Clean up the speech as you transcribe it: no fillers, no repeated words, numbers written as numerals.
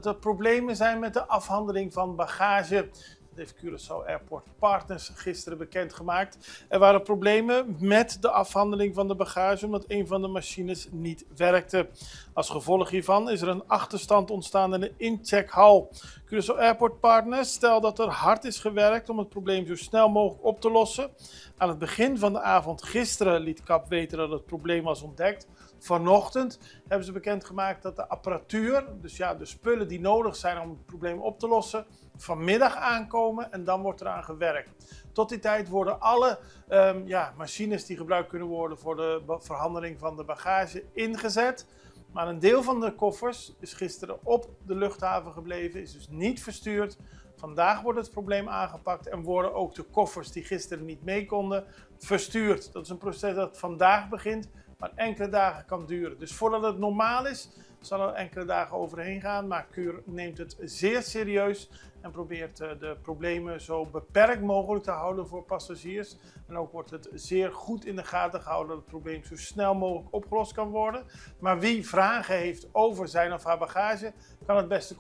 dat er problemen zijn met de afhandeling van bagage. Dat heeft Curaçao Airport Partners gisteren bekendgemaakt. Er waren problemen met de afhandeling van de bagage omdat een van de machines niet werkte. Als gevolg hiervan is er een achterstand ontstaan in de incheckhal. Curaçao Airport Partners stelt dat er hard is gewerkt om het probleem zo snel mogelijk op te lossen. Aan het begin van de avond gisteren liet KAP weten dat het probleem was ontdekt. Vanochtend hebben ze bekendgemaakt dat de apparatuur, dus ja, de spullen die nodig zijn om het probleem op te lossen, vanmiddag aankomen en dan wordt eraan gewerkt. Tot die tijd worden alle machines die gebruikt kunnen worden voor de verhandeling van de bagage ingezet. Maar een deel van de koffers is gisteren op de luchthaven gebleven, is dus niet verstuurd. Vandaag wordt het probleem aangepakt en worden ook de koffers die gisteren niet mee konden verstuurd. Dat is een proces dat vandaag begint, maar enkele dagen kan duren. Dus voordat het normaal is, zal er enkele dagen overheen gaan. Maar KUR neemt het zeer serieus en probeert de problemen zo beperkt mogelijk te houden voor passagiers. En ook wordt het zeer goed in de gaten gehouden dat het probleem zo snel mogelijk opgelost kan worden. Maar wie vragen heeft over zijn of haar bagage, kan het beste